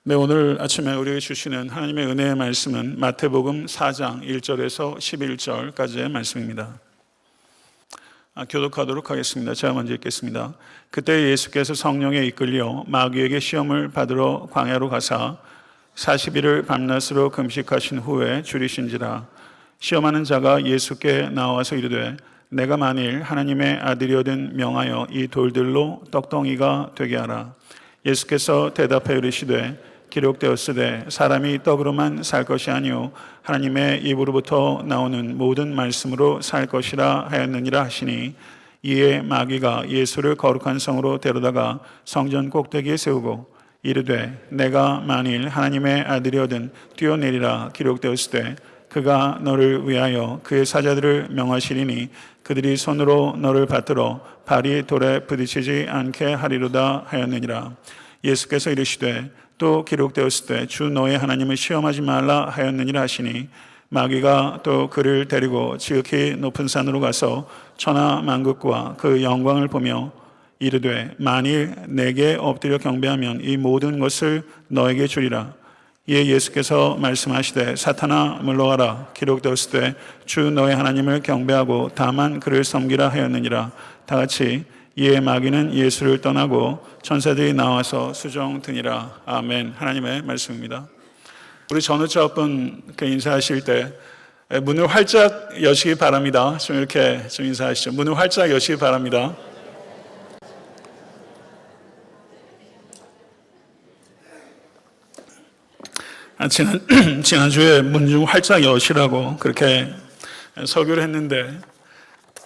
네, 오늘 아침에 우리에게 주시는 하나님의 은혜의 말씀은 마태복음 4장 1절에서 11절까지의 말씀입니다. 교독하도록 하겠습니다. 제가 먼저 읽겠습니다. 그때 예수께서 성령에 이끌려 마귀에게 시험을 받으러 광야로 가사 40일을 밤낮으로 금식하신 후에 줄이신지라. 시험하는 자가 예수께 나와서 이르되 내가 만일 하나님의 아들이거든 명하여 이 돌들로 떡덩이가 되게 하라. 예수께서 대답하여 이르시되 기록되었으되 사람이 떡으로만 살 것이 아니요 하나님의 입으로부터 나오는 모든 말씀으로 살 것이라 하였느니라 하시니, 이에 마귀가 예수를 거룩한 성으로 데려다가 성전 꼭대기에 세우고 이르되 내가 만일 하나님의 아들이거든 뛰어내리라. 기록되었으되 그가 너를 위하여 그의 사자들을 명하시리니 그들이 손으로 너를 받들어 발이 돌에 부딪히지 않게 하리로다 하였느니라. 예수께서 이르시되 또 기록되었을 때 주 너의 하나님을 시험하지 말라 하였느니라 하시니, 마귀가 또 그를 데리고 지극히 높은 산으로 가서 천하 만국과 그 영광을 보며 이르되 만일 내게 엎드려 경배하면 이 모든 것을 너에게 주리라. 이에 예수께서 말씀하시되 사탄아 물러가라. 기록되었을 때 주 너의 하나님을 경배하고 다만 그를 섬기라 하였느니라. 다 같이 이에 마귀는 예수를 떠나고 천사들이 나와서 수종드니라. 아멘. 하나님의 말씀입니다. 우리 전우자분 인사하실 때 문을 활짝 여시기 바랍니다. 좀 이렇게 좀 인사하시죠. 문을 활짝 여시기 바랍니다. 지난주에 문 좀 활짝 여시라고 그렇게 설교를 했는데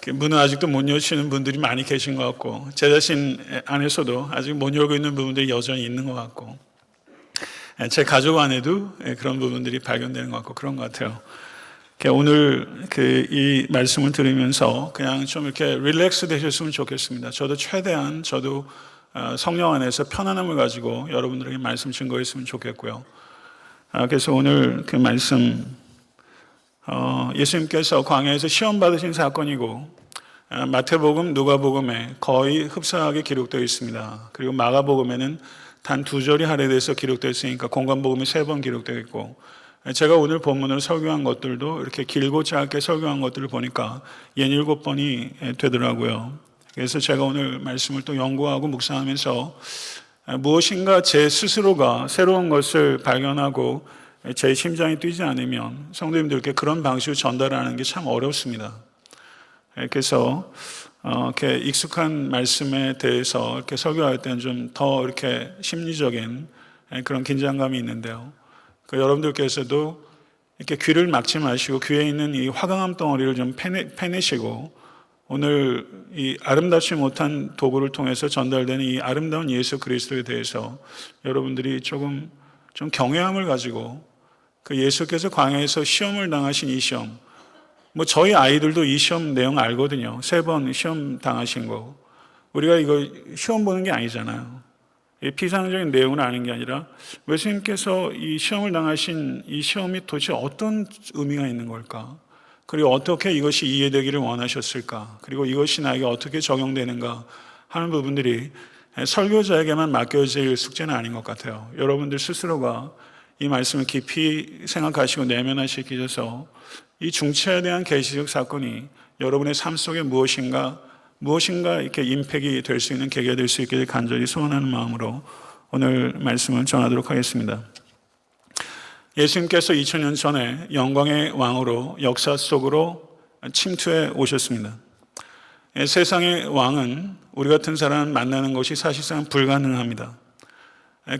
문은 아직도 못 여시는 분들이 많이 계신 것 같고, 제 자신 안에서도 아직 못 열고 있는 부분들이 여전히 있는 것 같고, 제 가족 안에도 그런 부분들이 발견되는 것 같고 그런 것 같아요. 오늘 이 말씀을 들으면서 그냥 좀 이렇게 릴렉스 되셨으면 좋겠습니다. 저도 최대한 성령 안에서 편안함을 가지고 여러분들에게 말씀 증거했으면 좋겠고요. 그래서 오늘 그 말씀 예수님께서 광야에서 시험 받으신 사건이고, 마태복음, 누가복음에 거의 흡사하게 기록되어 있습니다. 그리고 마가복음에는 단 2절이 할애돼서 기록되어 있으니까 공관복음이 3번 기록되어 있고, 제가 오늘 본문으로 설교한 것들도 이렇게 길고 짧게 설교한 것들을 보니까 67번이 되더라고요. 그래서 제가 오늘 말씀을 또 연구하고 묵상하면서 무엇인가 제 스스로가 새로운 것을 발견하고 제 심장이 뛰지 않으면 성도님들께 그런 방식으로 전달하는 게 참 어렵습니다. 그래서 이렇게 익숙한 말씀에 대해서 이렇게 설교할 때는 좀 더 이렇게 심리적인 그런 긴장감이 있는데요. 여러분들께서도 이렇게 귀를 막지 마시고 귀에 있는 이 화강암 덩어리를 좀 패내시고 오늘 이 아름답지 못한 도구를 통해서 전달되는 이 아름다운 예수 그리스도에 대해서 여러분들이 좀 경외함을 가지고 예수께서 광야에서 시험을 당하신 이 시험, 저희 아이들도 이 시험 내용 알거든요. 3번 시험 당하신 거. 우리가 이거 시험 보는 게 아니잖아요. 피상적인 내용을 아는 게 아니라 예수님께서 이 시험을 당하신 이 시험이 도대체 어떤 의미가 있는 걸까? 그리고 어떻게 이것이 이해되기를 원하셨을까? 그리고 이것이 나에게 어떻게 적용되는가 하는 부분들이 설교자에게만 맡겨질 숙제는 아닌 것 같아요. 여러분들 스스로가 이 말씀을 깊이 생각하시고 내면화시키셔서 이 중치에 대한 계시적 사건이 여러분의 삶 속에 무엇인가 이렇게 임팩이 될 수 있는 계기가 될 수 있기를 간절히 소원하는 마음으로 오늘 말씀을 전하도록 하겠습니다. 예수님께서 2000년 전에 영광의 왕으로 역사 속으로 침투해 오셨습니다. 세상의 왕은 우리 같은 사람 만나는 것이 사실상 불가능합니다.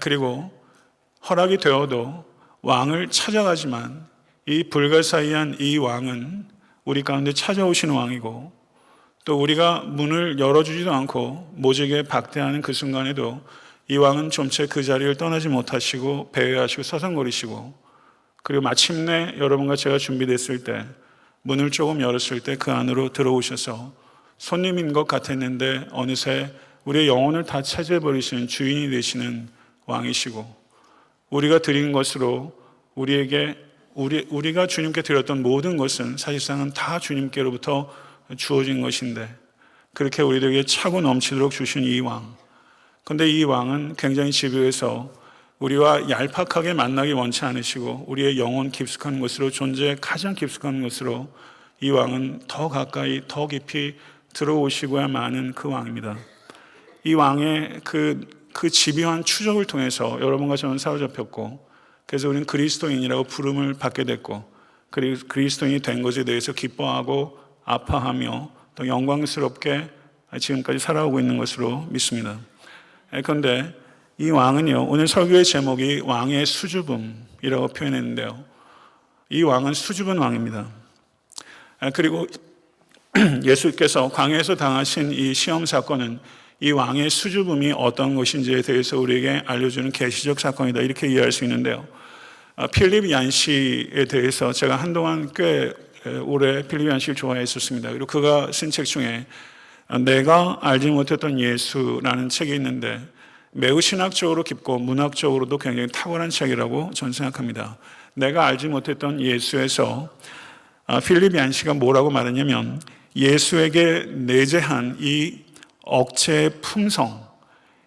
그리고 허락이 되어도 왕을 찾아가지만 이 불가사의한 이 왕은 우리 가운데 찾아오시는 왕이고, 또 우리가 문을 열어주지도 않고 모질게 박대하는 그 순간에도 이 왕은 좀채 그 자리를 떠나지 못하시고 배회하시고 서성거리시고, 그리고 마침내 여러분과 제가 준비됐을 때 문을 조금 열었을 때 그 안으로 들어오셔서 손님인 것 같았는데 어느새 우리의 영혼을 다 차지해버리시는 주인이 되시는 왕이시고, 우리가 드린 것으로 우리가 주님께 드렸던 모든 것은 사실상은 다 주님께로부터 주어진 것인데, 그렇게 우리들에게 차고 넘치도록 주신 이 왕. 그런데 이 왕은 굉장히 집요해서 우리와 얄팍하게 만나기 원치 않으시고 우리의 영혼 깊숙한 곳으로, 존재의 가장 깊숙한 곳으로 이 왕은 더 가까이 더 깊이 들어오시고야 마는 그 왕입니다. 이 왕의 그 집요한 추적을 통해서 여러분과 저는 사로잡혔고, 그래서 우리는 그리스도인이라고 부름을 받게 됐고, 그리고 그리스도인이 된 것에 대해서 기뻐하고 아파하며 또 영광스럽게 지금까지 살아오고 있는 것으로 믿습니다. 그런데 이 왕은요, 오늘 설교의 제목이 왕의 수줍음이라고 표현했는데요, 이 왕은 수줍은 왕입니다. 그리고 예수께서 광야에서 당하신 이 시험 사건은 이 왕의 수줍음이 어떤 것인지에 대해서 우리에게 알려주는 계시적 사건이다, 이렇게 이해할 수 있는데요, 필립 얀시에 대해서 제가 한동안 꽤 오래 필립 얀시를 좋아했었습니다. 그리고 그가 쓴 책 중에 내가 알지 못했던 예수라는 책이 있는데 매우 신학적으로 깊고 문학적으로도 굉장히 탁월한 책이라고 저는 생각합니다. 내가 알지 못했던 예수에서 필립 얀시가 뭐라고 말했냐면, 예수에게 내재한 이 억체의 품성,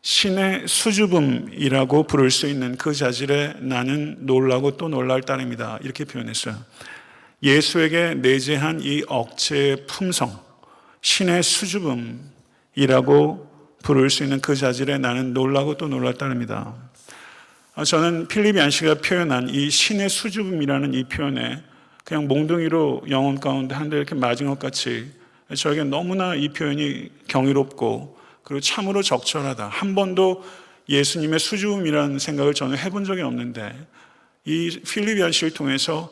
신의 수줍음이라고 부를 수 있는 그 자질에 나는 놀라고 또 놀랄 따름이다, 이렇게 표현했어요. 예수에게 내재한 이 억체의 품성, 신의 수줍음이라고 부를 수 있는 그 자질에 나는 놀라고 또 놀랄 따름이다. 저는 필립 얀시가 표현한 이 신의 수줍음이라는 이 표현에 그냥 몽둥이로 영혼 가운데 한 대 이렇게 맞은 것 같이 저에게 너무나 이 표현이 경이롭고 그리고 참으로 적절하다. 한 번도 예수님의 수줍음이라는 생각을 저는 해본 적이 없는데 이 필립 얀시를 통해서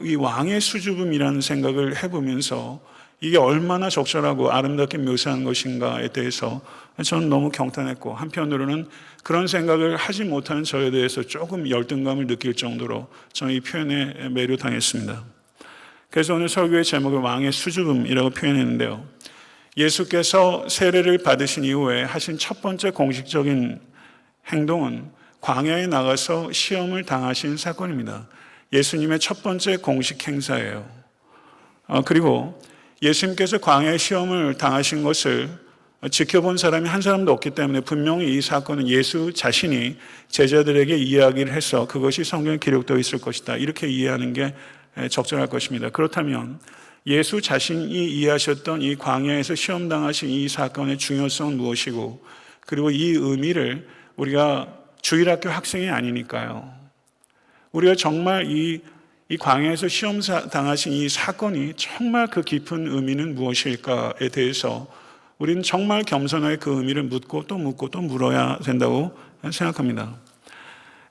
이 왕의 수줍음이라는 생각을 해보면서 이게 얼마나 적절하고 아름답게 묘사한 것인가에 대해서 저는 너무 경탄했고, 한편으로는 그런 생각을 하지 못하는 저에 대해서 조금 열등감을 느낄 정도로 저는 이 표현에 매료당했습니다. 그래서 오늘 설교의 제목을 왕의 수줍음이라고 표현했는데요, 예수께서 세례를 받으신 이후에 하신 첫 번째 공식적인 행동은 광야에 나가서 시험을 당하신 사건입니다. 예수님의 첫 번째 공식 행사예요. 그리고 예수님께서 광야의 시험을 당하신 것을 지켜본 사람이 한 사람도 없기 때문에 분명히 이 사건은 예수 자신이 제자들에게 이야기를 해서 그것이 성경에 기록되어 있을 것이다, 이렇게 이해하는 게 적절할 것입니다. 그렇다면 예수 자신이 이해하셨던 이 광야에서 시험 당하신 이 사건의 중요성은 무엇이고, 그리고 이 의미를 우리가 주일학교 학생이 아니니까요, 우리가 정말 이 광야에서 시험 당하신 이 사건이 정말 그 깊은 의미는 무엇일까에 대해서 우리는 정말 겸손하게 그 의미를 묻고 또 물어야 된다고 생각합니다.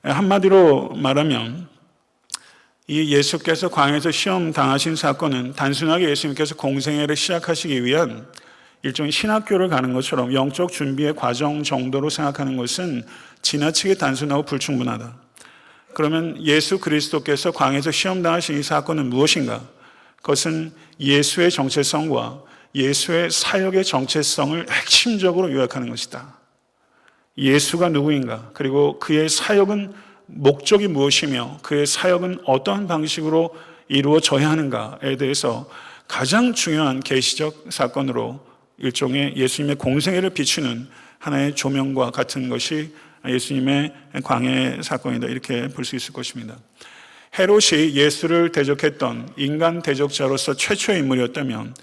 한마디로 말하면 이 예수께서 광야에서 시험 당하신 사건은 단순하게 예수님께서 공생애를 시작하시기 위한 일종의 신학교를 가는 것처럼 영적 준비의 과정 정도로 생각하는 것은 지나치게 단순하고 불충분하다. 그러면 예수 그리스도께서 광야에서 시험 당하신 이 사건은 무엇인가? 그것은 예수의 정체성과 예수의 사역의 정체성을 핵심적으로 요약하는 것이다. 예수가 누구인가? 그리고 그의 사역은 목적이 무엇이며 그의 사역은 어떠한 방식으로 이루어져야 하는가에 대해서 가장 중요한 계시적 사건으로 일종의 예수님의 공생애를 비추는 하나의 조명과 같은 것이 예수님의 광야의 사건이다, 이렇게 볼 수 있을 것입니다. 헤롯이 예수를 대적했던 인간 대적자로서 최초의 인물이었다면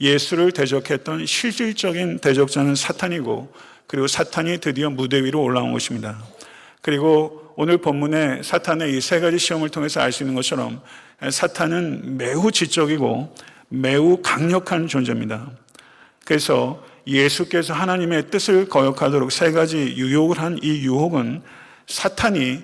예수를 대적했던 실질적인 대적자는 사탄이고, 그리고 사탄이 드디어 무대 위로 올라온 것입니다. 그리고 오늘 본문의 사탄의 이 세 가지 시험을 통해서 알 수 있는 것처럼 사탄은 매우 지적이고 매우 강력한 존재입니다. 그래서 예수께서 하나님의 뜻을 거역하도록 세 가지 유혹을 한 이 유혹은 사탄이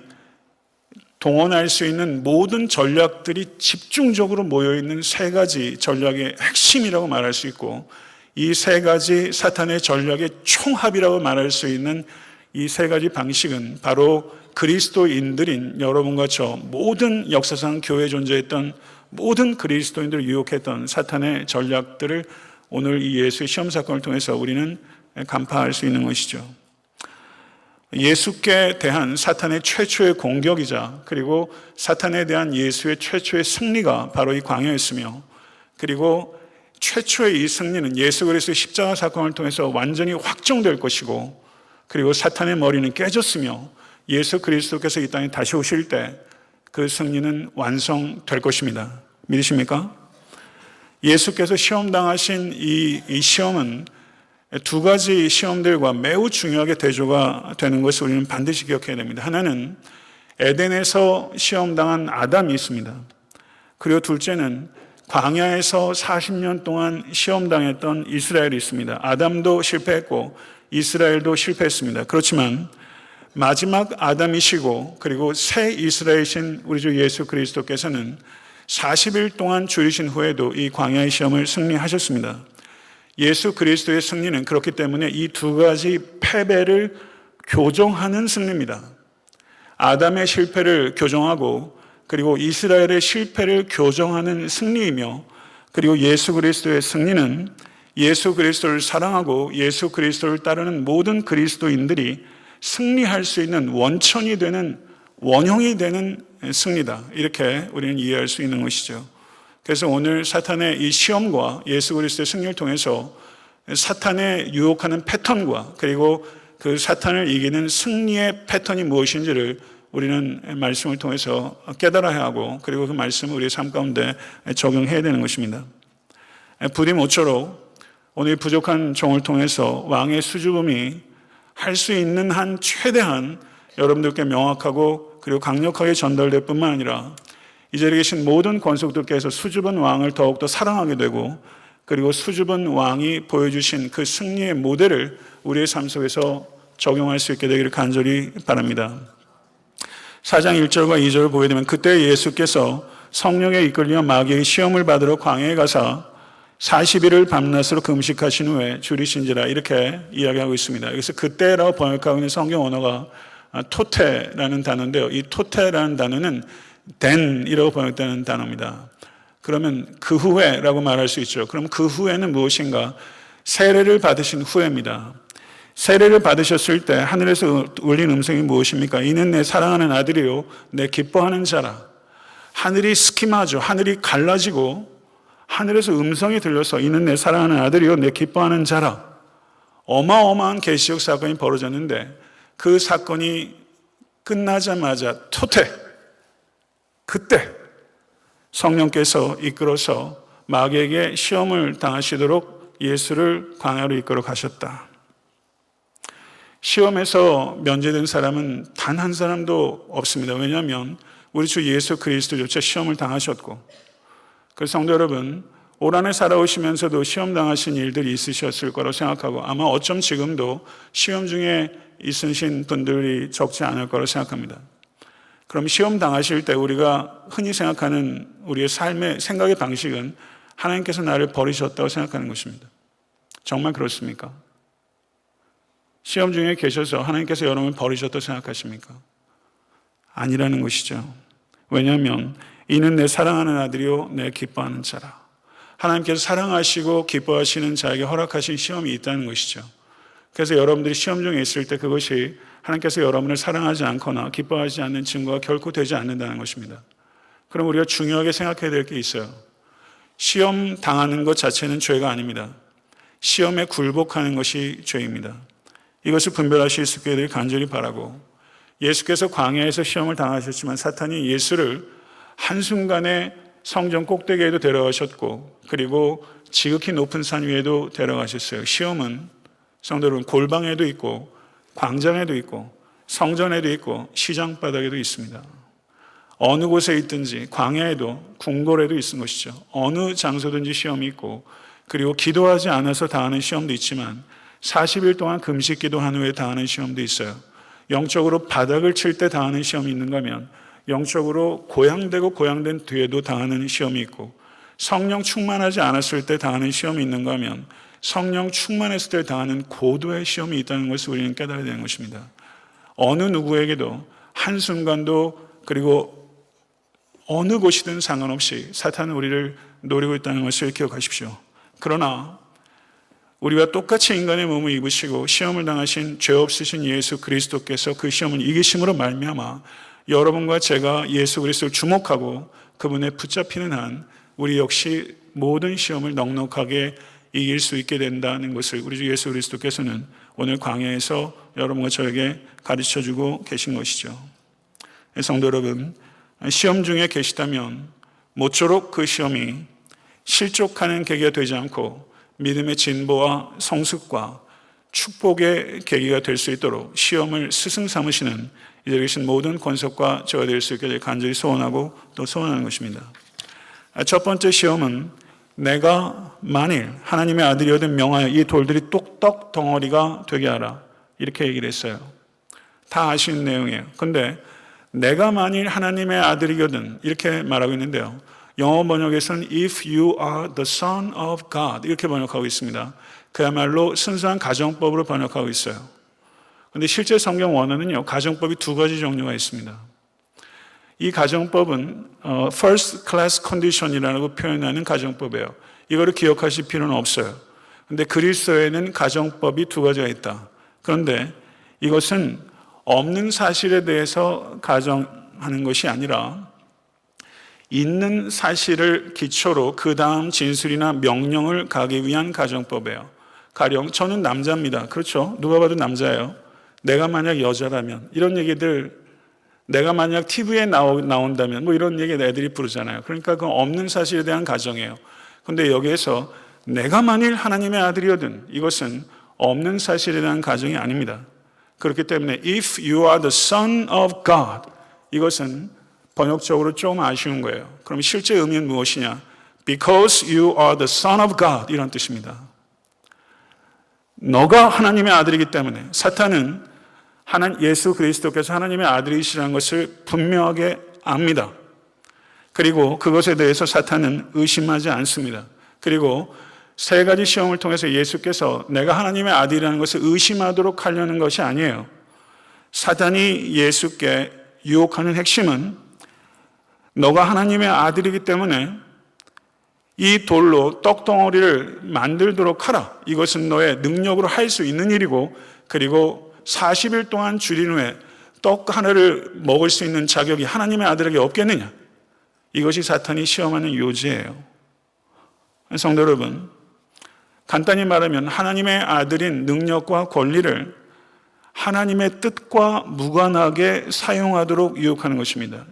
동원할 수 있는 모든 전략들이 집중적으로 모여있는 세 가지 전략의 핵심이라고 말할 수 있고, 이 세 가지 사탄의 전략의 총합이라고 말할 수 있는 이 세 가지 방식은 바로 그리스도인들인 여러분과 저 모든 역사상 교회에 존재했던 모든 그리스도인들을 유혹했던 사탄의 전략들을 오늘 이 예수의 시험 사건을 통해서 우리는 간파할 수 있는 것이죠. 예수께 대한 사탄의 최초의 공격이자 그리고 사탄에 대한 예수의 최초의 승리가 바로 이 광야였으며, 그리고 최초의 이 승리는 예수 그리스도의 십자가 사건을 통해서 완전히 확정될 것이고, 그리고 사탄의 머리는 깨졌으며 예수 그리스도께서 이 땅에 다시 오실 때 그 승리는 완성될 것입니다. 믿으십니까? 예수께서 시험당하신 이 시험은 두 가지 시험들과 매우 중요하게 대조가 되는 것을 우리는 반드시 기억해야 됩니다. 하나는 에덴에서 시험당한 아담이 있습니다. 그리고 둘째는 광야에서 40년 동안 시험당했던 이스라엘이 있습니다. 아담도 실패했고 이스라엘도 실패했습니다. 그렇지만 마지막 아담이시고 그리고 새 이스라엘이신 우리 주 예수 그리스도께서는 40일 동안 줄이신 후에도 이 광야의 시험을 승리하셨습니다. 예수 그리스도의 승리는 그렇기 때문에 이 두 가지 패배를 교정하는 승리입니다. 아담의 실패를 교정하고 그리고 이스라엘의 실패를 교정하는 승리이며, 그리고 예수 그리스도의 승리는 예수 그리스도를 사랑하고 예수 그리스도를 따르는 모든 그리스도인들이 승리할 수 있는 원천이 되는, 원형이 되는 승리다. 이렇게 우리는 이해할 수 있는 것이죠. 그래서 오늘 사탄의 이 시험과 예수 그리스도의 승리를 통해서 사탄의 유혹하는 패턴과 그리고 그 사탄을 이기는 승리의 패턴이 무엇인지를 우리는 말씀을 통해서 깨달아야 하고, 그리고 그 말씀을 우리의 삶 가운데 적용해야 되는 것입니다. 부디 모쪼록 오늘 부족한 종을 통해서 왕의 수줍음이 할 수 있는 한 최대한 여러분들께 명확하고 그리고 강력하게 전달될 뿐만 아니라 이 자리에 계신 모든 권속들께서 수줍은 왕을 더욱더 사랑하게 되고, 그리고 수줍은 왕이 보여주신 그 승리의 모델을 우리의 삶 속에서 적용할 수 있게 되기를 간절히 바랍니다. 4장 1절과 2절을 보게 되면, 그때 예수께서 성령에 이끌려 마귀의 시험을 받으러 광야에 가사 40일을 밤낮으로 금식하신 후에 줄이신지라, 이렇게 이야기하고 있습니다. 여기서 그때라고 번역하고 있는 성경 언어가 토테라는 단어인데요. 이 토테라는 단어는 then이라고 번역되는 단어입니다. 그러면 그 후에라고 말할 수 있죠. 그럼 그 후에는 무엇인가? 세례를 받으신 후에입니다. 세례를 받으셨을 때 하늘에서 울린 음성이 무엇입니까? 이는 내 사랑하는 아들이요 내 기뻐하는 자라. 하늘이 스키마죠. 하늘이 갈라지고 하늘에서 음성이 들려서 이는 내 사랑하는 아들이요 내 기뻐하는 자라. 어마어마한 계시적 사건이 벌어졌는데, 그 사건이 끝나자마자 토테, 그때 성령께서 이끌어서 마귀에게 시험을 당하시도록 예수를 광야로 이끌어 가셨다. 시험에서 면제된 사람은 단 한 사람도 없습니다. 왜냐하면 우리 주 예수 그리스도조차 시험을 당하셨고, 그 성도 여러분, 올 한해 살아오시면서도 시험 당하신 일들이 있으셨을 거라고 생각하고, 아마 어쩜 지금도 시험 중에 있으신 분들이 적지 않을 거라고 생각합니다. 그럼 시험 당하실 때 우리가 흔히 생각하는 우리의 삶의 생각의 방식은 하나님께서 나를 버리셨다고 생각하는 것입니다. 정말 그렇습니까? 시험 중에 계셔서 하나님께서 여러분을 버리셨다고 생각하십니까? 아니라는 것이죠. 왜냐하면 이는 내 사랑하는 아들이요 내 기뻐하는 자라. 하나님께서 사랑하시고 기뻐하시는 자에게 허락하신 시험이 있다는 것이죠. 그래서 여러분들이 시험 중에 있을 때 그것이 하나님께서 여러분을 사랑하지 않거나 기뻐하지 않는 증거가 결코 되지 않는다는 것입니다. 그럼 우리가 중요하게 생각해야 될 게 있어요. 시험 당하는 것 자체는 죄가 아닙니다. 시험에 굴복하는 것이 죄입니다. 이것을 분별하실 수 있게 되길 간절히 바라고, 예수께서 광야에서 시험을 당하셨지만 사탄이 예수를 한순간에 성전 꼭대기에도 데려가셨고, 그리고 지극히 높은 산 위에도 데려가셨어요. 시험은 성도 여러분, 골방에도 있고 광장에도 있고 성전에도 있고 시장 바닥에도 있습니다. 어느 곳에 있든지 광야에도 궁궐에도 있는 것이죠. 어느 장소든지 시험이 있고, 그리고 기도하지 않아서 당하는 시험도 있지만 40일 동안 금식 기도한 후에 당하는 시험도 있어요. 영적으로 바닥을 칠 때 당하는 시험이 있는가 하면 영적으로 고양되고 고양된 뒤에도 당하는 시험이 있고, 성령 충만하지 않았을 때 당하는 시험이 있는가 하면 성령 충만했을 때 당하는 고도의 시험이 있다는 것을 우리는 깨달아야 되는 것입니다. 어느 누구에게도 한순간도, 그리고 어느 곳이든 상관없이 사탄은 우리를 노리고 있다는 것을 기억하십시오. 그러나 우리와 똑같이 인간의 몸을 입으시고 시험을 당하신 죄 없으신 예수 그리스도께서 그 시험을 이기심으로 말미암아 여러분과 제가 예수 그리스도를 주목하고 그분에 붙잡히는 한 우리 역시 모든 시험을 넉넉하게 이길 수 있게 된다는 것을 우리 주 예수 그리스도께서는 오늘 광야에서 여러분과 저에게 가르쳐주고 계신 것이죠. 성도 여러분, 시험 중에 계시다면 모쪼록 그 시험이 실족하는 계기가 되지 않고 믿음의 진보와 성숙과 축복의 계기가 될 수 있도록 시험을 스승 삼으시는 이제 계신 모든 권속과 저가 될 수 있게 간절히 소원하고 또 소원하는 것입니다. 첫 번째 시험은 내가 만일 하나님의 아들이거든 명하여 이 돌들이 똑똑 덩어리가 되게 하라, 이렇게 얘기를 했어요. 다 아시는 내용이에요. 근데 내가 만일 하나님의 아들이거든 이렇게 말하고 있는데요, 영어 번역에서는 If you are the son of God 이렇게 번역하고 있습니다. 그야말로 순수한 가정법으로 번역하고 있어요. 그런데 실제 성경 원어는요, 가정법이 두 가지 종류가 있습니다. 이 가정법은 first class condition이라고 표현하는 가정법이에요. 이거를 기억하실 필요는 없어요. 그런데 그리스도에는 가정법이 두 가지가 있다. 그런데 이것은 없는 사실에 대해서 가정하는 것이 아니라 있는 사실을 기초로 그 다음 진술이나 명령을 가기 위한 가정법이에요. 가령 저는 남자입니다. 그렇죠? 누가 봐도 남자예요. 내가 만약 여자라면 이런 얘기들, 내가 만약 TV에 나온다면 뭐 이런 얘기 애들이 부르잖아요. 그러니까 그 없는 사실에 대한 가정이에요. 그런데 여기에서 내가 만일 하나님의 아들이거든, 이것은 없는 사실에 대한 가정이 아닙니다. 그렇기 때문에 if you are the son of God, 이것은 번역적으로 좀 아쉬운 거예요. 그럼 실제 의미는 무엇이냐? Because you are the son of God, 이런 뜻입니다. 너가 하나님의 아들이기 때문에. 사탄은 예수 그리스도께서 하나님의 아들이시라는 것을 분명하게 압니다. 그리고 그것에 대해서 사탄은 의심하지 않습니다. 그리고 세 가지 시험을 통해서 예수께서 내가 하나님의 아들이라는 것을 의심하도록 하려는 것이 아니에요. 사탄이 예수께 유혹하는 핵심은 너가 하나님의 아들이기 때문에 이 돌로 떡덩어리를 만들도록 하라. 이것은 너의 능력으로 할 수 있는 일이고, 그리고 40일 동안 줄인 후에 떡 하나를 먹을 수 있는 자격이 하나님의 아들에게 없겠느냐. 이것이 사탄이 시험하는 요지예요. 성도 여러분, 간단히 말하면 하나님의 아들인 능력과 권리를 하나님의 뜻과 무관하게 사용하도록 유혹하는 것입니다.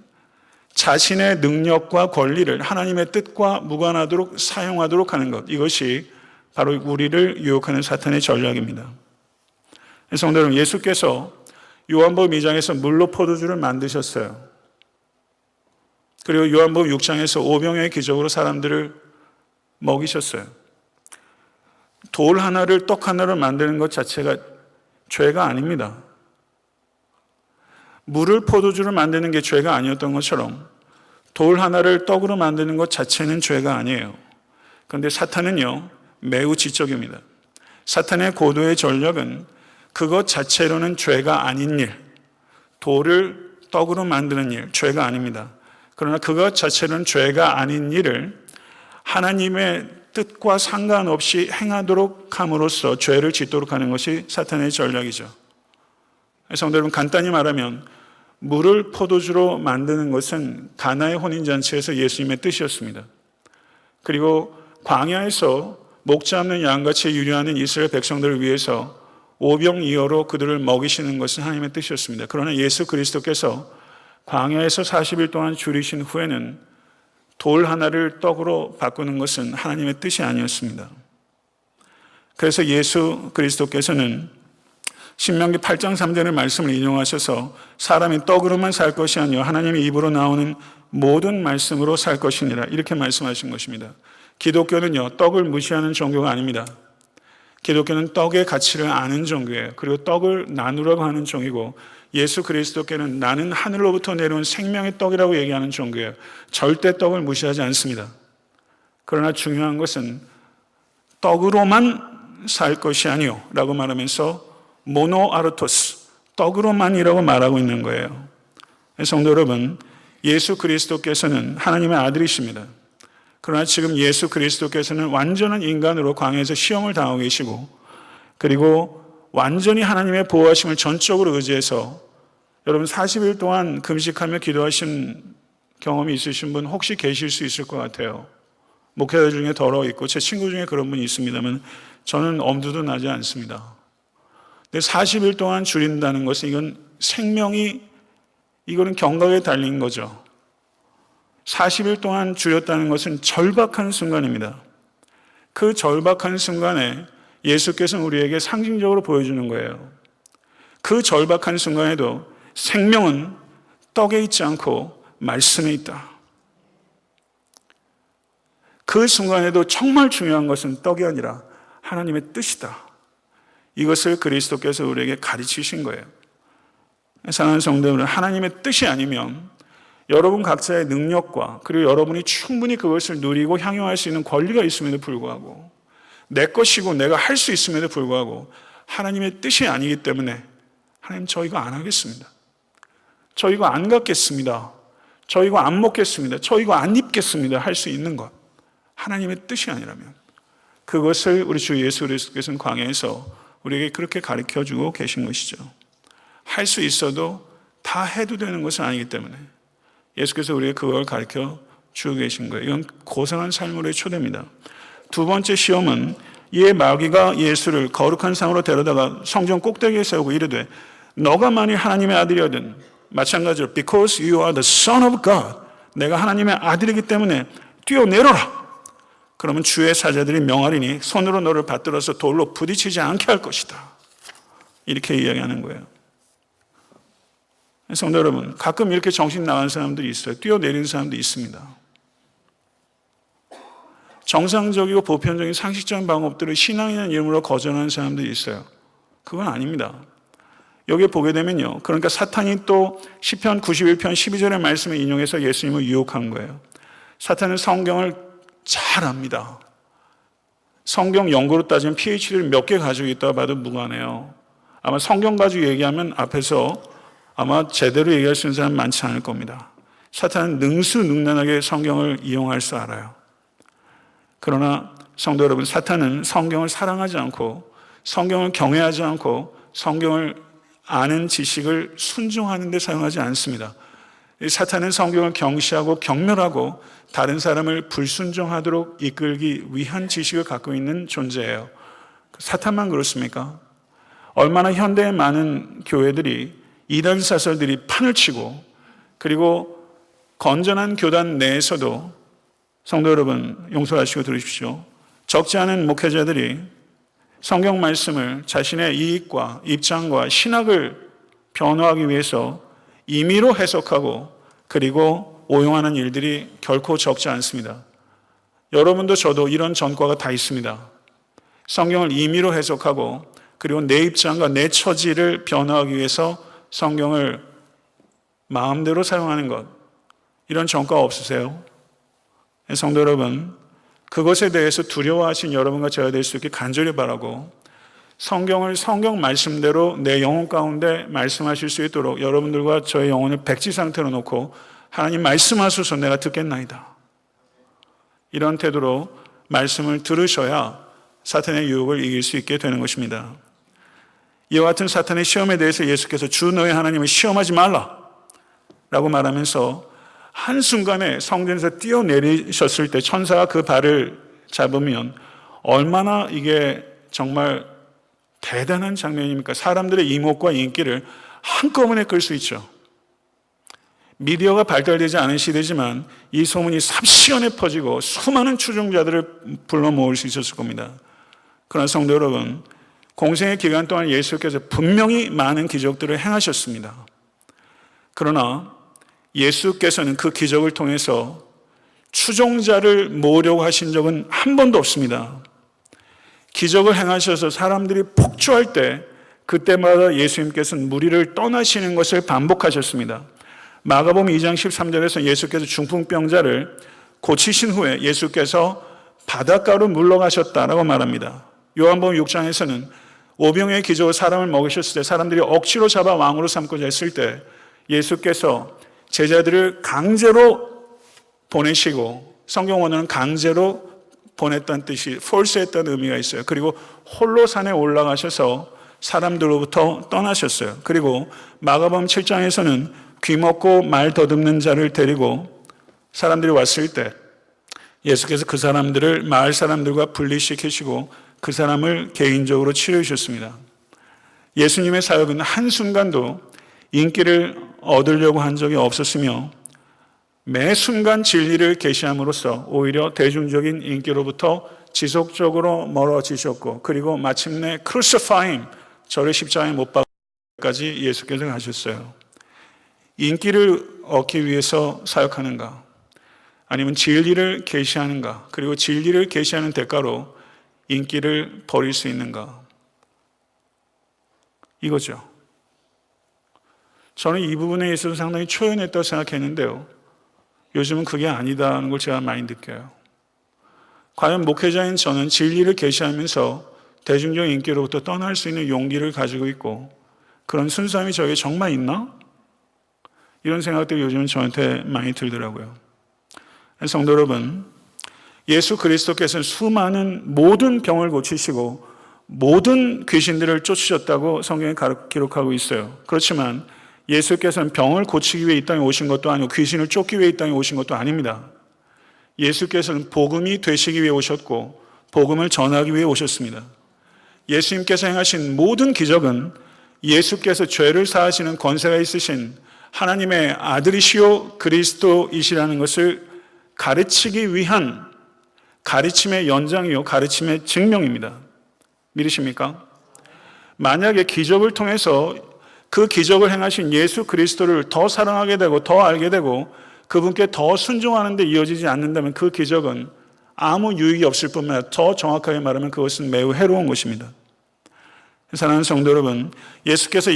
자신의 능력과 권리를 하나님의 뜻과 무관하도록 사용하도록 하는 것, 이것이 바로 우리를 유혹하는 사탄의 전략입니다. 성도 여러분, 예수께서 요한복음 2장에서 물로 포도주를 만드셨어요. 그리고 요한복음 6장에서 오병의 기적으로 사람들을 먹이셨어요. 돌 하나를 떡 하나로 만드는 것 자체가 죄가 아닙니다. 물을 포도주로 만드는 게 죄가 아니었던 것처럼 돌 하나를 떡으로 만드는 것 자체는 죄가 아니에요. 그런데 사탄은요, 매우 지적입니다. 사탄의 고도의 전략은 그것 자체로는 죄가 아닌 일, 돌을 떡으로 만드는 일, 죄가 아닙니다. 그러나 그것 자체는 죄가 아닌 일을 하나님의 뜻과 상관없이 행하도록 함으로써 죄를 짓도록 하는 것이 사탄의 전략이죠. 성도 여러분, 간단히 말하면 물을 포도주로 만드는 것은 가나의 혼인잔치에서 예수님의 뜻이었습니다. 그리고 광야에서 목자 없는 양같이 유려하는 이스라엘 백성들을 위해서 오병이어로 그들을 먹이시는 것은 하나님의 뜻이었습니다. 그러나 예수 그리스도께서 광야에서 40일 동안 줄이신 후에는 돌 하나를 떡으로 바꾸는 것은 하나님의 뜻이 아니었습니다. 그래서 예수 그리스도께서는 신명기 8장 3절의 말씀을 인용하셔서 사람이 떡으로만 살 것이 아니요 하나님의 입으로 나오는 모든 말씀으로 살 것이니라, 이렇게 말씀하신 것입니다. 기독교는요, 떡을 무시하는 종교가 아닙니다. 기독교는 떡의 가치를 아는 종교예요. 그리고 떡을 나누라고 하는 종이고, 예수 그리스도께는 나는 하늘로부터 내려온 생명의 떡이라고 얘기하는 종교예요. 절대 떡을 무시하지 않습니다. 그러나 중요한 것은 떡으로만 살 것이 아니요 라고 말하면서 모노아르토스, 떡으로만이라고 말하고 있는 거예요. 성도 여러분, 예수 그리스도께서는 하나님의 아들이십니다. 그러나 지금 예수 그리스도께서는 완전한 인간으로 광야에서 시험을 당하고 계시고, 그리고 완전히 하나님의 보호하심을 전적으로 의지해서, 여러분 40일 동안 금식하며 기도하신 경험이 있으신 분 혹시 계실 수 있을 것 같아요. 목회자 중에 더러 있고 제 친구 중에 그런 분이 있습니다만 저는 엄두도 나지 않습니다. 근데 40일 동안 줄인다는 것은 이거는 경각에 달린 거죠. 40일 동안 줄였다는 것은 절박한 순간입니다. 그 절박한 순간에 예수께서는 우리에게 상징적으로 보여주는 거예요. 그 절박한 순간에도 생명은 떡에 있지 않고 말씀에 있다. 그 순간에도 정말 중요한 것은 떡이 아니라 하나님의 뜻이다. 이것을 그리스도께서 우리에게 가르치신 거예요. 사랑하는 성도 여러분, 하나님의 뜻이 아니면 여러분 각자의 능력과 그리고 여러분이 충분히 그것을 누리고 향유할 수 있는 권리가 있음에도 불구하고 내 것이고 내가 할 수 있음에도 불구하고 하나님의 뜻이 아니기 때문에 하나님 저 이거 안 하겠습니다. 저 이거 안 갖겠습니다. 저 이거 안 먹겠습니다. 저 이거 안 입겠습니다. 할 수 있는 것. 하나님의 뜻이 아니라면 그것을 우리 주 예수 그리스도께서는 광야에서 우리에게 그렇게 가르쳐주고 계신 것이죠. 할 수 있어도 다 해도 되는 것은 아니기 때문에 예수께서 우리에게 그걸 가르쳐 주고 계신 거예요. 이건 고상한 삶으로의 초대입니다. 두 번째 시험은 이에 마귀가 예수를 거룩한 상으로 데려다가 성전 꼭대기에 세우고 이르되 너가 만일 하나님의 아들이거든 마찬가지로 because you are the son of God 내가 하나님의 아들이기 때문에 뛰어내려라. 그러면 주의 사자들이 명하리니 손으로 너를 받들어서 돌로 부딪히지 않게 할 것이다. 이렇게 이야기하는 거예요. 성도 여러분, 가끔 이렇게 정신 나간 사람들이 있어요. 뛰어내리는 사람도 있습니다. 정상적이고 보편적인 상식적인 방법들을 신앙이라는 이름으로 거절하는 사람들이 있어요. 그건 아닙니다. 여기에 보게 되면요. 그러니까 사탄이 또 시편 91편 12절의 말씀을 인용해서 예수님을 유혹한 거예요. 사탄은 성경을 잘 압니다. 성경 연구로 따지면 PhD를 몇 개 가지고 있다고 봐도 무관해요. 아마 성경 가지고 얘기하면 앞에서 아마 제대로 얘기할 수 있는 사람 많지 않을 겁니다. 사탄은 능수능란하게 성경을 이용할 줄 알아요. 그러나 성도 여러분, 사탄은 성경을 사랑하지 않고 성경을 경외하지 않고 성경을 아는 지식을 순종하는 데 사용하지 않습니다. 사탄은 성경을 경시하고 경멸하고 다른 사람을 불순종하도록 이끌기 위한 지식을 갖고 있는 존재예요. 사탄만 그렇습니까? 얼마나 현대의 많은 교회들이 이단 사설들이 판을 치고 그리고 건전한 교단 내에서도 성도 여러분 용서하시고 들으십시오. 적지 않은 목회자들이 성경 말씀을 자신의 이익과 입장과 신학을 변호하기 위해서 임의로 해석하고 그리고 오용하는 일들이 결코 적지 않습니다. 여러분도 저도 이런 전과가 다 있습니다. 성경을 임의로 해석하고 그리고 내 입장과 내 처지를 변호하기 위해서 성경을 마음대로 사용하는 것, 이런 전과 없으세요? 성도 여러분, 그것에 대해서 두려워하신 여러분과 제가 될 수 있게 간절히 바라고 성경을 성경 말씀대로 내 영혼 가운데 말씀하실 수 있도록 여러분들과 저의 영혼을 백지 상태로 놓고 하나님 말씀하소서 내가 듣겠나이다. 이런 태도로 말씀을 들으셔야 사탄의 유혹을 이길 수 있게 되는 것입니다. 이와 같은 사탄의 시험에 대해서 예수께서 주 너의 하나님을 시험하지 말라 라고 말하면서 한순간에 성전에서 뛰어내리셨을 때 천사가 그 발을 잡으면 얼마나 이게 정말 대단한 장면입니까? 사람들의 이목과 인기를 한꺼번에 끌 수 있죠. 미디어가 발달되지 않은 시대지만 이 소문이 삽시간에 퍼지고 수많은 추종자들을 불러 모을 수 있었을 겁니다. 그러나 성도 여러분, 공생의 기간 동안 예수께서 분명히 많은 기적들을 행하셨습니다. 그러나 예수께서는 그 기적을 통해서 추종자를 모으려고 하신 적은 한 번도 없습니다. 기적을 행하셔서 사람들이 폭주할 때 그때마다 예수님께서는 무리를 떠나시는 것을 반복하셨습니다. 마가복음 2장 13절에서 예수께서 중풍병자를 고치신 후에 예수께서 바닷가로 물러가셨다라고 말합니다. 요한복음 6장에서는 오병의 기적으로 사람을 먹이셨을 때 사람들이 억지로 잡아 왕으로 삼고자 했을 때 예수께서 제자들을 강제로 보내시고 성경 원어는 강제로 보냈다는 뜻이 force했다는 의미가 있어요. 그리고 홀로 산에 올라가셔서 사람들로부터 떠나셨어요. 그리고 마가복음 7장에서는 귀먹고 말 더듬는 자를 데리고 사람들이 왔을 때 예수께서 그 사람들을 마을 사람들과 분리시키시고 그 사람을 개인적으로 치료해 주셨습니다. 예수님의 사역은 한순간도 인기를 얻으려고 한 적이 없었으며 매 순간 진리를 계시함으로써 오히려 대중적인 인기로부터 지속적으로 멀어지셨고, 그리고 마침내 crucifying, 저를 십자가에 못 박기까지 예수께서 가셨어요. 인기를 얻기 위해서 사역하는가? 아니면 진리를 계시하는가? 그리고 진리를 계시하는 대가로 인기를 버릴 수 있는가? 이거죠. 저는 이 부분에 있어서 상당히 초연했다고 생각했는데요. 요즘은 그게 아니다는 걸 제가 많이 느껴요. 과연 목회자인 저는 진리를 계시하면서 대중적 인기로부터 떠날 수 있는 용기를 가지고 있고 그런 순수함이 저에게 정말 있나? 이런 생각들이 요즘은 저한테 많이 들더라고요. 성도 여러분, 예수 그리스도께서는 수많은 모든 병을 고치시고 모든 귀신들을 쫓으셨다고 성경에 기록하고 있어요. 그렇지만 예수께서는 병을 고치기 위해 이 땅에 오신 것도 아니고 귀신을 쫓기 위해 이 땅에 오신 것도 아닙니다. 예수께서는 복음이 되시기 위해 오셨고 복음을 전하기 위해 오셨습니다. 예수님께서 행하신 모든 기적은 예수께서 죄를 사하시는 권세가 있으신 하나님의 아들이시오 그리스도이시라는 것을 가르치기 위한 가르침의 연장이요 가르침의 증명입니다. 믿으십니까? 만약에 기적을 통해서 그 기적을 행하신 예수 그리스도를 더 사랑하게 되고 더 알게 되고 그분께 더 순종하는 데 이어지지 않는다면 그 기적은 아무 유익이 없을 뿐만 아니라 더 정확하게 말하면 그것은 매우 해로운 것입니다. 사랑하는 성도 여러분, 예수께서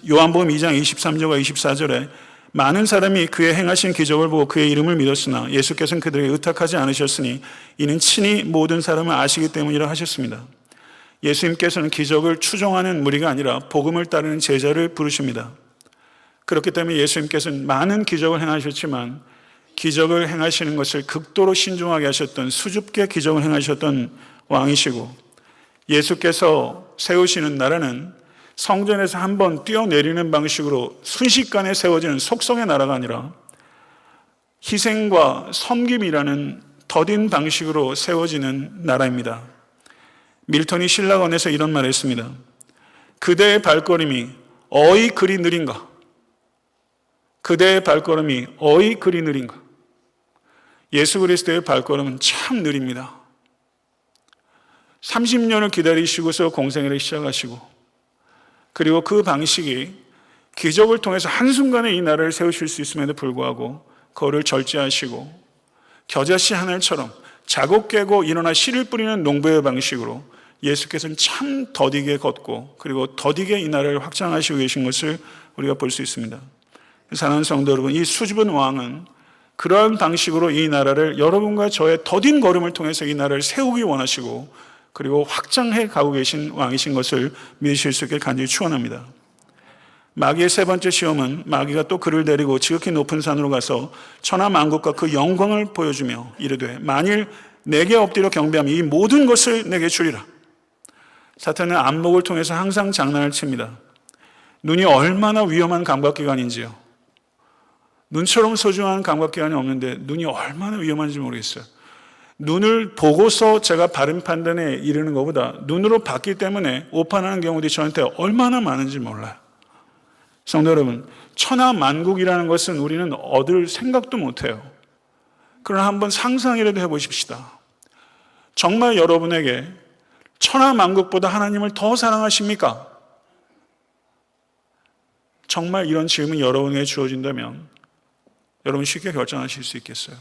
요한복음 2장 23절과 24절에 많은 사람이 그의 행하신 기적을 보고 그의 이름을 믿었으나 예수께서는 그들에게 의탁하지 않으셨으니 이는 친히 모든 사람을 아시기 때문이라 하셨습니다. 예수님께서는 기적을 추종하는 무리가 아니라 복음을 따르는 제자를 부르십니다. 그렇기 때문에 예수님께서는 많은 기적을 행하셨지만 기적을 행하시는 것을 극도로 신중하게 하셨던 수줍게 기적을 행하셨던 왕이시고 예수께서 세우시는 나라는 성전에서 한번 뛰어내리는 방식으로 순식간에 세워지는 속성의 나라가 아니라 희생과 섬김이라는 더딘 방식으로 세워지는 나라입니다. 밀턴이 신라건에서 이런 말을 했습니다. 그대의 발걸음이 어이 그리 느린가? 그대의 발걸음이 어이 그리 느린가? 예수 그리스도의 발걸음은 참 느립니다. 30년을 기다리시고서 공생애를 시작하시고 그리고 그 방식이 기적을 통해서 한순간에 이 나라를 세우실 수 있음에도 불구하고 그거를 절제하시고 겨자씨 하늘처럼 자고 깨고 일어나 씨를 뿌리는 농부의 방식으로 예수께서는 참 더디게 걷고 그리고 더디게 이 나라를 확장하시고 계신 것을 우리가 볼 수 있습니다. 사랑하는 성도 여러분, 이 수줍은 왕은 그러한 방식으로 이 나라를 여러분과 저의 더딘 걸음을 통해서 이 나라를 세우기 원하시고 그리고 확장해 가고 계신 왕이신 것을 믿으실 수 있게 간절히 축원합니다. 마귀의 세 번째 시험은 마귀가 또 그를 데리고 지극히 높은 산으로 가서 천하 만국과 그 영광을 보여주며 이르되 만일 내게 엎드려 경배하면 이 모든 것을 내게 주리라. 사탄은 안목을 통해서 항상 장난을 칩니다. 눈이 얼마나 위험한 감각기관인지요. 눈처럼 소중한 감각기관이 없는데 눈이 얼마나 위험한지 모르겠어요. 눈을 보고서 제가 바른 판단에 이르는 것보다 눈으로 봤기 때문에 오판하는 경우들이 저한테 얼마나 많은지 몰라요. 성도 여러분, 천하 만국이라는 것은 우리는 얻을 생각도 못해요. 그러나 한번 상상이라도 해보십시다. 정말 여러분에게 천하 만국보다 하나님을 더 사랑하십니까? 정말 이런 질문이 여러분에게 주어진다면 여러분 쉽게 결정하실 수 있겠어요?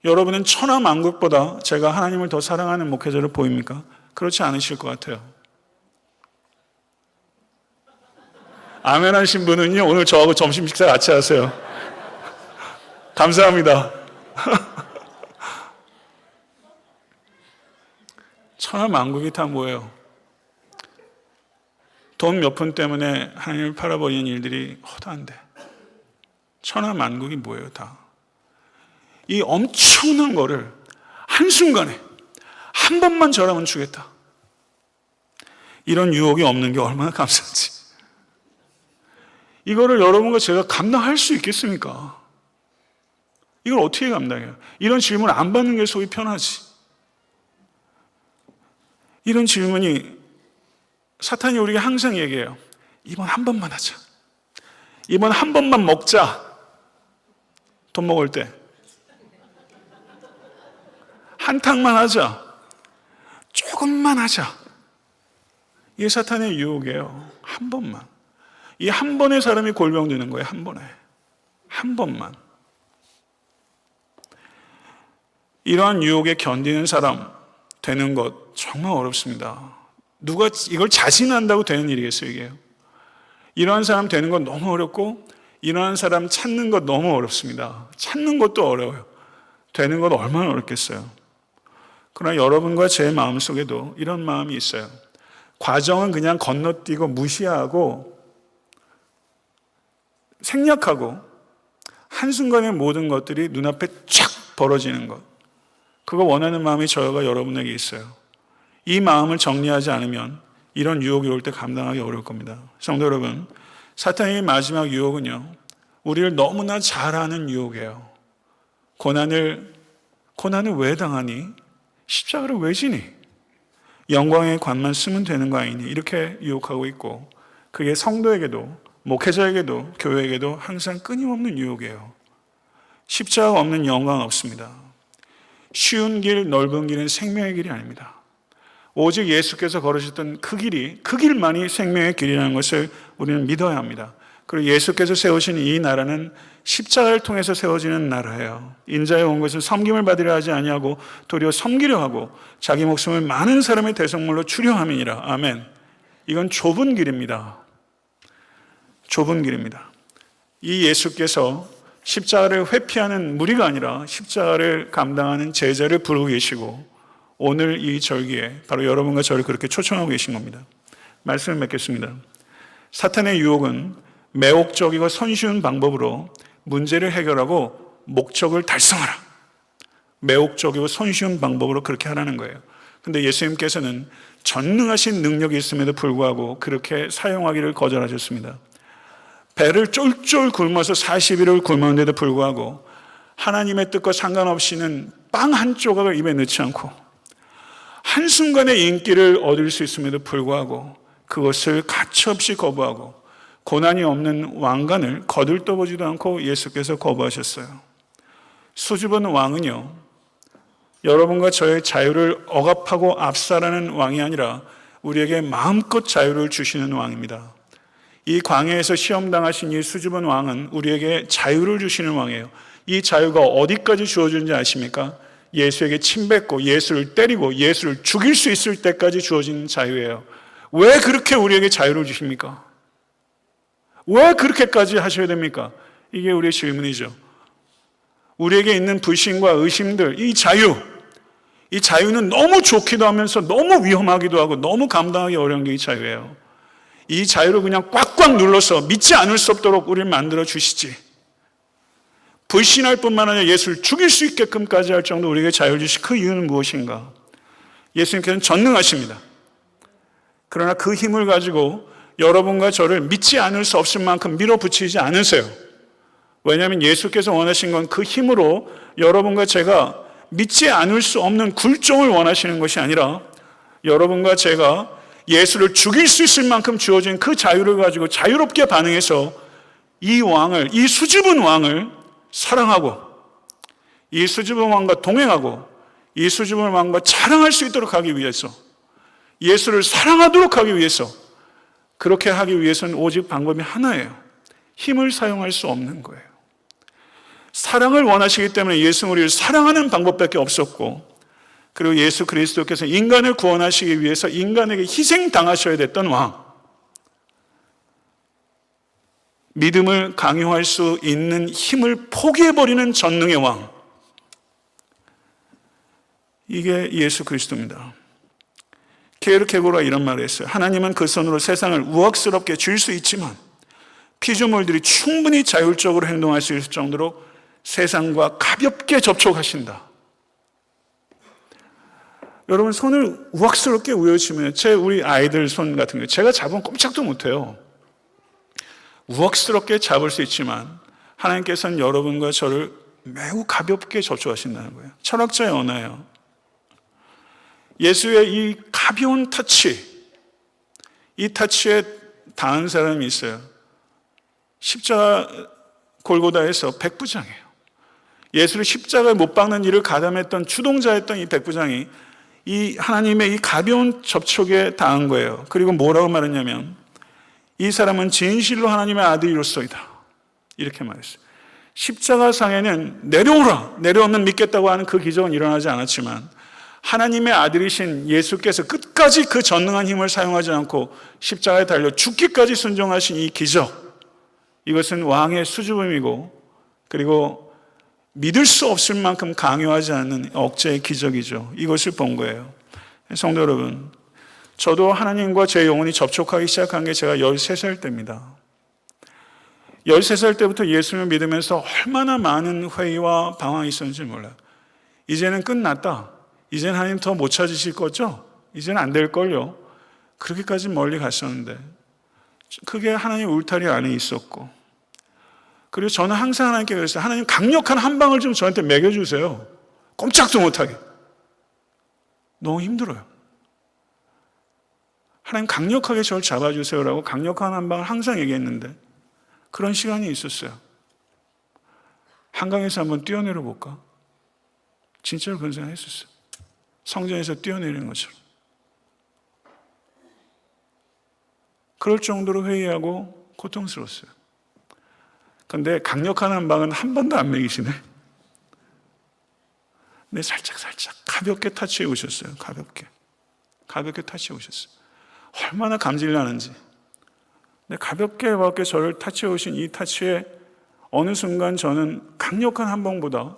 여러분은 천하 만국보다 제가 하나님을 더 사랑하는 목회자로 보입니까? 그렇지 않으실 것 같아요. 아멘 하신 분은요, 오늘 저하고 점심 식사 같이 하세요. 감사합니다. 천하 만국이 다 뭐예요? 돈 몇 푼 때문에 하나님을 팔아버리는 일들이 허다한데 천하 만국이 뭐예요? 다. 이 엄청난 거를 한순간에 한 번만 저라면 주겠다. 이런 유혹이 없는 게 얼마나 감사한지. 이거를 여러분과 제가 감당할 수 있겠습니까? 이걸 어떻게 감당해요? 이런 질문 안 받는 게 속이 편하지. 이런 질문이 사탄이 우리에게 항상 얘기해요. 이번 한 번만 하자. 이번 한 번만 먹자. 돈 먹을 때. 한탕만 하자. 조금만 하자. 이게 사탄의 유혹이에요. 한 번만. 이 한 번에 사람이 골병드는 거예요. 한 번에. 한 번만. 이러한 유혹에 견디는 사람 되는 것 정말 어렵습니다. 누가 이걸 자신한다고 되는 일이겠어요, 이게. 이러한 사람 되는 건 너무 어렵고 이러한 사람 찾는 것 너무 어렵습니다. 찾는 것도 어려워요. 되는 건 얼마나 어렵겠어요. 그러나 여러분과 제 마음속에도 이런 마음이 있어요. 과정은 그냥 건너뛰고 무시하고 생략하고 한순간에 모든 것들이 눈앞에 쫙 벌어지는 것. 그거 원하는 마음이 저와 여러분에게 있어요. 이 마음을 정리하지 않으면 이런 유혹이 올 때 감당하기 어려울 겁니다. 성도 여러분, 사탄의 마지막 유혹은요, 우리를 너무나 잘 아는 유혹이에요. 고난을 왜 당하니? 십자가를 왜 지니? 영광의 관만 쓰면 되는 거 아니니? 이렇게 유혹하고 있고, 그게 성도에게도, 목회자에게도, 교회에게도 항상 끊임없는 유혹이에요. 십자가 없는 영광 없습니다. 쉬운 길, 넓은 길은 생명의 길이 아닙니다. 오직 예수께서 걸으셨던 그 길만이 생명의 길이라는 것을 우리는 믿어야 합니다. 그리고 예수께서 세우신 이 나라는 십자가를 통해서 세워지는 나라예요. 인자에 온 것은 섬김을 받으려 하지 아니하고 도리어 섬기려 하고 자기 목숨을 많은 사람의 대성물로 주려 함이니라. 아멘. 이건 좁은 길입니다. 좁은 길입니다. 이 예수께서 십자가를 회피하는 무리가 아니라 십자가를 감당하는 제자를 부르고 계시고 오늘 이 절기에 바로 여러분과 저를 그렇게 초청하고 계신 겁니다. 말씀을 맺겠습니다. 사탄의 유혹은 매혹적이고 손쉬운 방법으로 문제를 해결하고 목적을 달성하라. 매혹적이고 손쉬운 방법으로 그렇게 하라는 거예요. 근데 예수님께서는 전능하신 능력이 있음에도 불구하고 그렇게 사용하기를 거절하셨습니다. 배를 쫄쫄 굶어서 40일을 굶었는데도 불구하고 하나님의 뜻과 상관없이는 빵 한 조각을 입에 넣지 않고 한순간에 인기를 얻을 수 있음에도 불구하고 그것을 가차없이 거부하고 고난이 없는 왕관을 거들떠보지도 않고 예수께서 거부하셨어요. 수줍은 왕은요, 여러분과 저의 자유를 억압하고 압살하는 왕이 아니라 우리에게 마음껏 자유를 주시는 왕입니다. 이 광야에서 시험당하신 이 수줍은 왕은 우리에게 자유를 주시는 왕이에요. 이 자유가 어디까지 주어지는지 아십니까? 예수에게 침뱉고 예수를 때리고 예수를 죽일 수 있을 때까지 주어진 자유예요. 왜 그렇게 우리에게 자유를 주십니까? 왜 그렇게까지 하셔야 됩니까? 이게 우리의 질문이죠. 우리에게 있는 불신과 의심들, 이 자유는 너무 좋기도 하면서 너무 위험하기도 하고 너무 감당하기 어려운 게 이 자유예요. 이 자유를 그냥 꽉꽉 눌러서 믿지 않을 수 없도록 우리를 만들어 주시지. 불신할 뿐만 아니라 예수를 죽일 수 있게끔까지 할 정도 우리에게 자유를 주신 그 이유는 무엇인가? 예수님께서는 전능하십니다. 그러나 그 힘을 가지고 여러분과 저를 믿지 않을 수 없을 만큼 밀어붙이지 않으세요. 왜냐하면 예수께서 원하신 건 그 힘으로 여러분과 제가 믿지 않을 수 없는 굴종을 원하시는 것이 아니라 여러분과 제가 예수를 죽일 수 있을 만큼 주어진 그 자유를 가지고 자유롭게 반응해서 이 왕을, 이 수줍은 왕을 사랑하고 이 수줍은 왕과 동행하고 이 수줍은 왕과 자랑할 수 있도록 하기 위해서 예수를 사랑하도록 하기 위해서 그렇게 하기 위해서는 오직 방법이 하나예요. 힘을 사용할 수 없는 거예요. 사랑을 원하시기 때문에 예수는 우리를 사랑하는 방법밖에 없었고 그리고 예수 그리스도께서 인간을 구원하시기 위해서 인간에게 희생당하셔야 됐던 왕, 믿음을 강요할 수 있는 힘을 포기해버리는 전능의 왕, 이게 예수 그리스도입니다. 케르케고르가 이런 말을 했어요. 하나님은 그 손으로 세상을 우악스럽게 줄 수 있지만 피조물들이 충분히 자율적으로 행동할 수 있을 정도로 세상과 가볍게 접촉하신다. 여러분, 손을 우악스럽게 우여주면 우리 아이들 손 같은 거 제가 잡으면 꼼짝도 못해요. 우악스럽게 잡을 수 있지만 하나님께서는 여러분과 저를 매우 가볍게 접촉하신다는 거예요. 철학자의 언어예요. 예수의 이 가벼운 터치, 이 타치에 당한 사람이 있어요. 십자가 골고다에서 백부장이에요. 예수를 십자가에 못 박는 일을 가담했던 주동자였던 이 백부장이 이 하나님의 이 가벼운 접촉에 당한 거예요. 그리고 뭐라고 말했냐면 이 사람은 진실로 하나님의 아들이로소이다. 이렇게 말했어요. 십자가상에는 내려오라, 내려오면 믿겠다고 하는 그 기적은 일어나지 않았지만 하나님의 아들이신 예수께서 끝까지 그 전능한 힘을 사용하지 않고 십자가에 달려 죽기까지 순종하신 이 기적, 이것은 왕의 수줍음이고 그리고 믿을 수 없을 만큼 강요하지 않는 억제의 기적이죠. 이것을 본 거예요. 성도 여러분, 저도 하나님과 제 영혼이 접촉하기 시작한 게 제가 13살 때입니다. 13살 때부터 예수님을 믿으면서 얼마나 많은 회의와 방황이 있었는지 몰라요. 이제는 끝났다. 이제는 하나님 더 못 찾으실 거죠? 이제는 안 될걸요? 그렇게까지 멀리 갔었는데 그게 하나님 울타리 안에 있었고, 그리고 저는 항상 하나님께 그랬어요. 하나님 강력한 한 방을 좀 저한테 먹여주세요. 꼼짝도 못하게. 너무 힘들어요. 하나님 강력하게 저를 잡아주세요라고 강력한 한 방을 항상 얘기했는데 그런 시간이 있었어요. 한강에서 한번 뛰어내려 볼까? 진짜로 그런 생각 했었어요. 성전에서 뛰어내리는 것처럼. 그럴 정도로 회의하고 고통스러웠어요. 그런데 강력한 한 방은 한 번도 안 먹이시네. 근데 살짝 가볍게 타치해 오셨어요. 가볍게 타치해 오셨어요. 얼마나 감질 나는지. 근데 가볍게 저를 타치해 오신 이 타치에 어느 순간 저는 강력한 한 방보다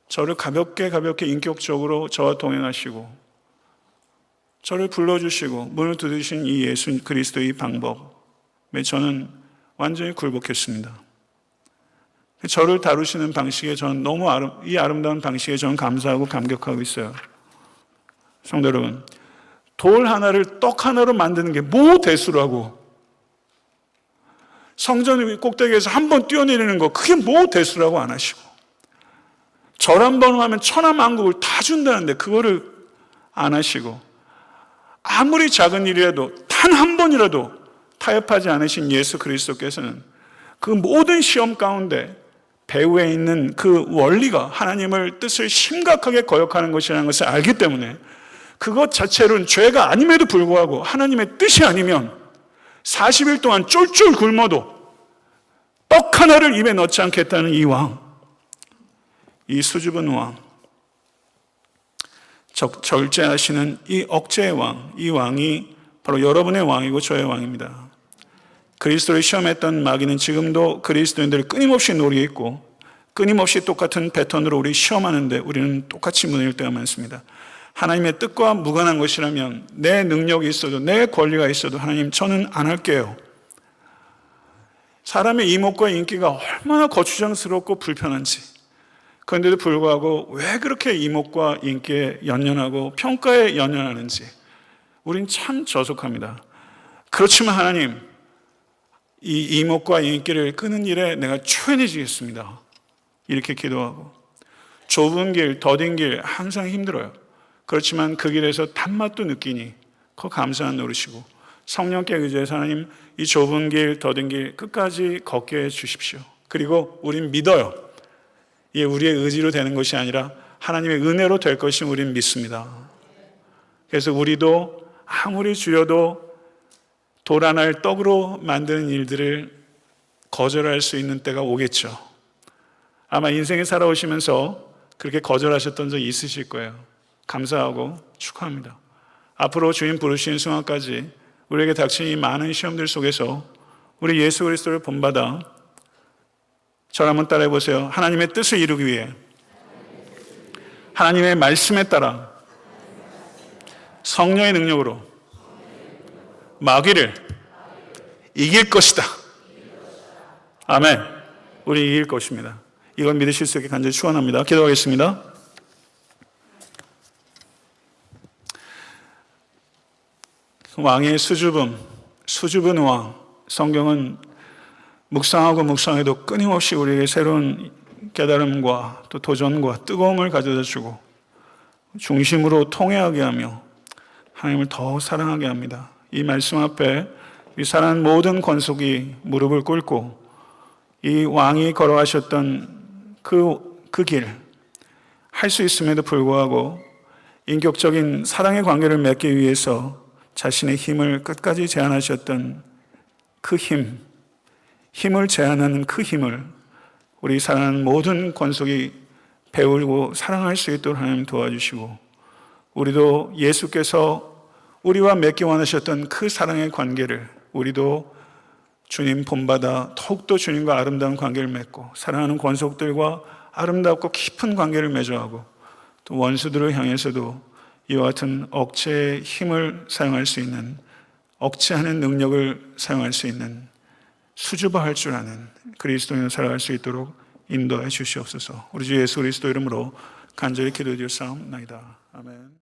저를 가볍게 인격적으로 저와 동행하시고 저를 불러주시고 문을 두드리신 이 예수 그리스도의 방법에 저는 완전히 굴복했습니다. 저를 다루시는 방식에 저는 너무 이 아름다운 방식에 저는 감사하고 감격하고 있어요. 성도 여러분, 돌 하나를 떡 하나로 만드는 게 뭐 대수라고. 성전 꼭대기에서 한 번 뛰어내리는 거 그게 뭐 대수라고 안 하시고, 절 한 번 하면 천하만국을 다 준다는데 그거를 안 하시고, 아무리 작은 일이라도 단 한 번이라도 타협하지 않으신 예수 그리스도께서는 그 모든 시험 가운데 배후에 있는 그 원리가 하나님을 뜻을 심각하게 거역하는 것이라는 것을 알기 때문에 그것 자체로는 죄가 아님에도 불구하고 하나님의 뜻이 아니면 40일 동안 쫄쫄 굶어도 떡 하나를 입에 넣지 않겠다는 이 왕, 이 수줍은 왕, 절제하시는 이 억제의 왕, 이 왕이 바로 여러분의 왕이고 저의 왕입니다. 그리스도를 시험했던 마귀는 지금도 그리스도인들을 끊임없이 노리고 있고 끊임없이 똑같은 패턴으로 우리 시험하는데 우리는 똑같이 무너질 때가 많습니다. 하나님의 뜻과 무관한 것이라면 내 능력이 있어도 내 권리가 있어도 하나님 저는 안 할게요. 사람의 이목과 인기가 얼마나 거추장스럽고 불편한지, 그런데도 불구하고 왜 그렇게 이목과 인기에 연연하고 평가에 연연하는지 우린 참 저속합니다. 그렇지만 하나님, 이 이목과 인기를 끄는 일에 내가 초연해지겠습니다. 이렇게 기도하고, 좁은 길, 더딘 길 항상 힘들어요. 그렇지만 그 길에서 단맛도 느끼니 그 감사한 노릇이고, 성령께 의지해서 하나님 이 좁은 길, 더딘 길 끝까지 걷게 해주십시오. 그리고 우린 믿어요. 이게 우리의 의지로 되는 것이 아니라 하나님의 은혜로 될 것을 우린 믿습니다. 그래서 우리도 아무리 줄여도 돌 하나를 떡으로 만드는 일들을 거절할 수 있는 때가 오겠죠. 아마 인생에 살아오시면서 그렇게 거절하셨던 적이 있으실 거예요. 감사하고 축하합니다. 앞으로 주님 부르시는 순간까지 우리에게 닥친 이 많은 시험들 속에서 우리 예수 그리스도를 본받아 저를 한번 따라해 보세요. 하나님의 뜻을 이루기 위해 하나님의 말씀에 따라 성령의 능력으로 마귀를 이길 것이다. 아멘. 우리 이길 것입니다. 이걸 믿으실 수 있게 간절히 축원합니다. 기도하겠습니다. 왕의 수줍은 왕. 성경은 묵상하고 묵상해도 끊임없이 우리에게 새로운 깨달음과 또 도전과 뜨거움을 가져다 주고 중심으로 통회하게 하며 하나님을 더 사랑하게 합니다. 이 말씀 앞에 이 사랑하는 모든 권속이 무릎을 꿇고 이 왕이 걸어가셨던 그 길, 할 수 있음에도 불구하고 인격적인 사랑의 관계를 맺기 위해서 자신의 힘을 끝까지 제한하셨던 그 힘을 제한하는 그 힘을 우리 사랑하는 모든 권속이 배우고 사랑할 수 있도록 하나님 도와주시고, 우리도 예수께서 우리와 맺기 원하셨던 그 사랑의 관계를 우리도 주님 본받아 더욱더 주님과 아름다운 관계를 맺고 사랑하는 권속들과 아름답고 깊은 관계를 맺어가고, 또 원수들을 향해서도 이와 같은 억제의 힘을 사용할 수 있는, 억제하는 능력을 사용할 수 있는, 수줍어할 줄 아는 그리스도인으로 살아갈 수 있도록 인도해 주시옵소서. 우리 주 예수 그리스도 이름으로 간절히 기도드릴 사옵나이다. 아멘.